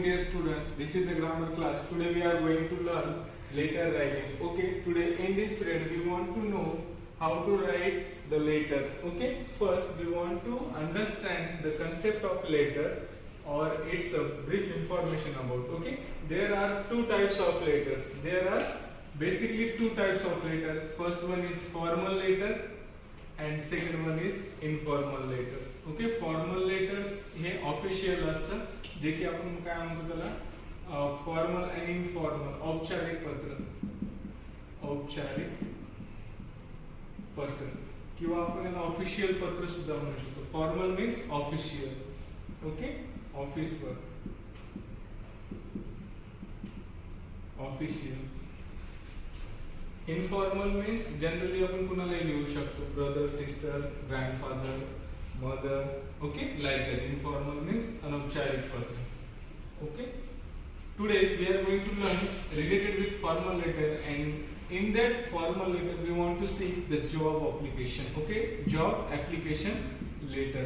dear students, this is the grammar class. Today we are going to learn letter writing. Okay, today in this period we want to know how to write the letter. Okay, first we want to understand the concept of letter or its a brief information about. Okay, there are two types of letters. There are basically two types of letter. First one is formal letter and second one is informal letter. Okay, formal letters हे ऑफिशियल असतात, जे की आपण काय म्हणतो त्याला formal आणि इनफॉर्मल, औपचारिक पत्र किंवा आपण याला ऑफिशियल पत्र सुद्धा म्हणू शकतो. Formal means official, okay, office work, official. Informal means generally आपण कुणालाही लिहू शकतो, brother, sister, grandfather, mother, okay, like that. Informal means अनौपचारिक पत्र. Okay, today we are going to learn related with formal letter, and in that formal letter we want to see the job application. Okay, job application letter,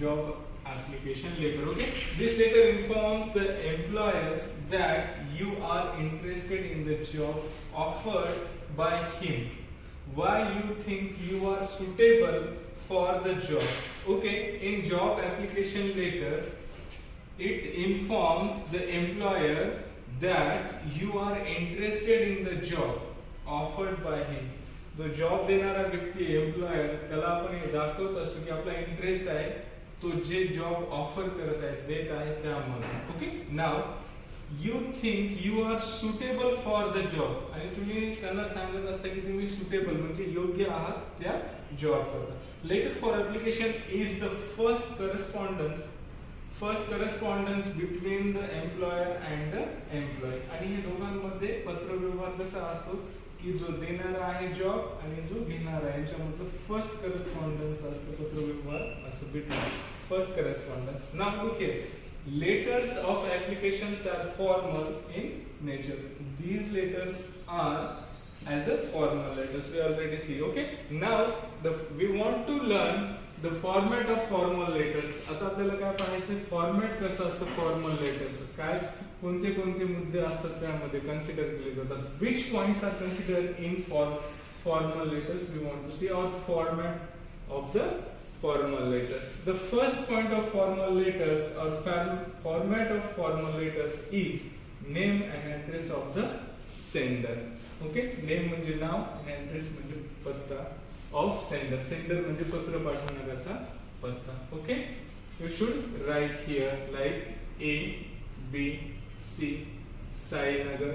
job application letter. Okay, this letter informs the employer that you are interested in the job offered by him, why you think you are suitable for the job. Okay, in job application letter it informs the employer that you are interested in the job offered by him. जो job देणारा व्यक्ती employer, त्याला आपण हे दाखवत असतो की आपला interest आहे तो जे जॉब ऑफर करत आहे, देत आहे त्यामध्ये. Okay, now you think you are suitable for the job, आणि तुम्ही त्यांना सांगत असता की तुम्ही सुटेबल म्हणजे योग्य आहात त्या जॉब करता. Letter for application is the first correspondence between the employer and the employ. आणि हे दोघांमध्ये पत्रव्यवहार कसा असतो की जो देणारा आहे जॉब आणि जो घेणारा आहे यांच्यामधलं फर्स्ट करस्पॉन्डन्स असतं, पत्रव्यवहार असतो between, first correspondence. Now look here, letters of applications are formal in nature. These letters are as a formal letters, we already see. Okay, now we want to learn the format of formal letters. आता आपल्याला काय पाहायचं, format कसं असतं formal लेटरचं, काय कोणते कोणते मुद्दे असतात त्यामध्ये कन्सिडर केले जातात, which points are considered in formal letters. We want to see our format of the formal letters. The first point of formal letters or format of formal letters is name and address of the sender. Okay, name म्हणजे नाव and address म्हणजे पत्ता of sender. Sender म्हणजे पत्र पाठवणाऱ्याचा पत्ता. Okay, you should write here like A, B, C, Sainagar,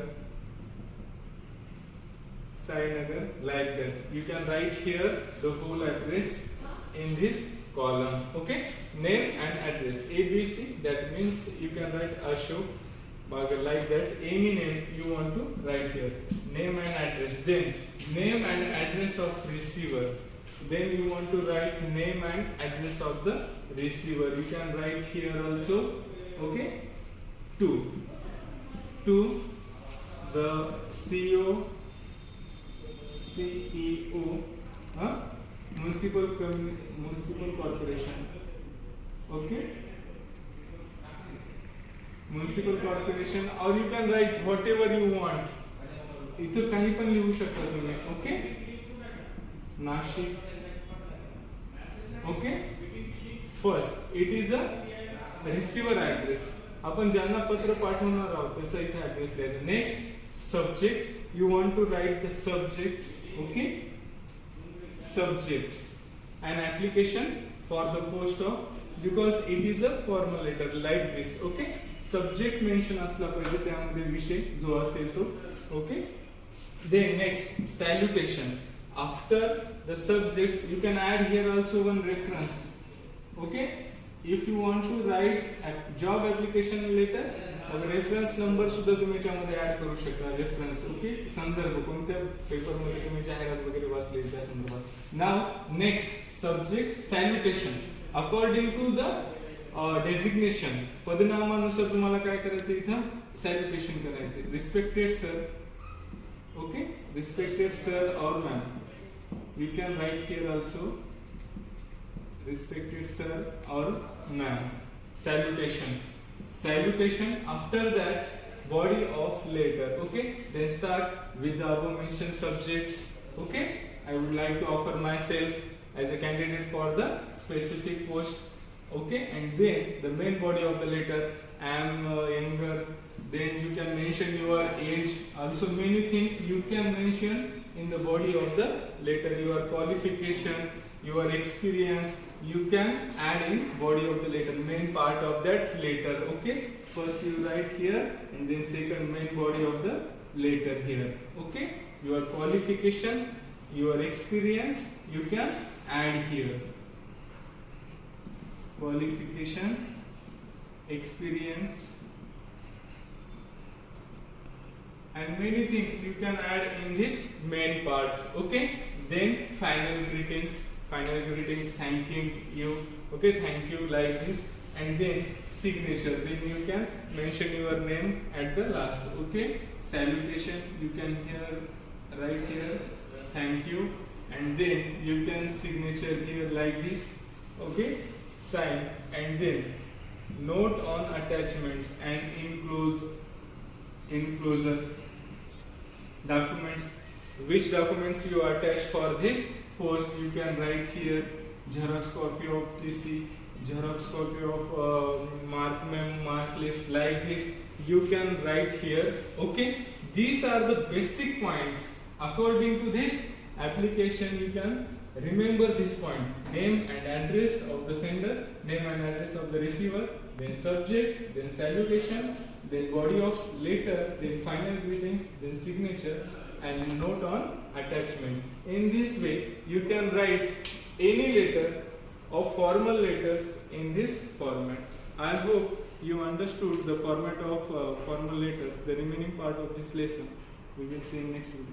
like that. You can write here the whole address in this column. Okay, name and address ABC, that means you can write Ashok Bagar, like that. Any name you want to write here, name and address. Then name and address of receiver, then you want to write name and address of the receiver. You can write here also. Okay, to the CEO, municipal corporation. Okay, municipal corporation, or you can write whatever you want. इथं काही पण लिहू शकता तुम्ही. Okay, Nashik. Okay, first it is a receiver address, आपण ज्यांना पत्र पाठवणार आहोत त्याचा इथे ऍड्रेस लिहायचा. Next subject, you want to write the subject. Okay, subject, an application for the post of, because it is a formal letter like this. Okay, subject mention असला पाहिजे त्यामध्ये विषय जो असेल तो. Okay, then next salutation, after the subjects you can add here also one reference. Okay, if you want to write a job application letter, reference number सुद्धा तुम्ही याच्यामध्ये ऍड करू शकता. रेफरन्स, ओके, संदर्भ, कोणत्या पेपर मध्ये तुम्ही जाहिरात वगैरे वाचली त्या संदर्भात. Now next subject salutation, according to the designation, पदनामानुसार तुम्हाला काय करायचं इथं सॅल्युटेशन करायचं. Respected sir, okay, respected sir or ma'am, you can write here also respected sir or ma'am. Salutation. salutation, after that body of letter. Okay, then start with the above mentioned subjects. Okay, I would like to offer myself as a candidate for the specific post. Okay, and then the main body of the letter, I am younger. Then you can mention your age, also many things you can mention in the body of the letter. Your qualification, your experience, you can add in body of the letter, main part of that letter. Okay, first you write here, and then second main body of the letter here. Okay, your qualification, your experience, you can add here. Qualification, experience, and many things you can add in this main part. Okay, then final greetings, thanking you. Okay, thank you, like this. And then signature, then you can mention your name at the last. Okay, salutation, you can here write here thank you, and then you can signature here like this. Okay, sign, and then note on attachments and enclosure documents. Which documents you attach for this post, you can write here xerox copy of TC, xerox copy of mark list, like this you can write here. Okay, these are the basic points. According to this application, you can remember this point: name and address of the sender, name and address of the receiver, then subject, then salutation, then body of letter, then final greetings, then signature, and note on attachment. In this way, you can write any letter of formal letters in this format. I hope you understood the format of formal letters. The remaining part of this lesson we will see in next video.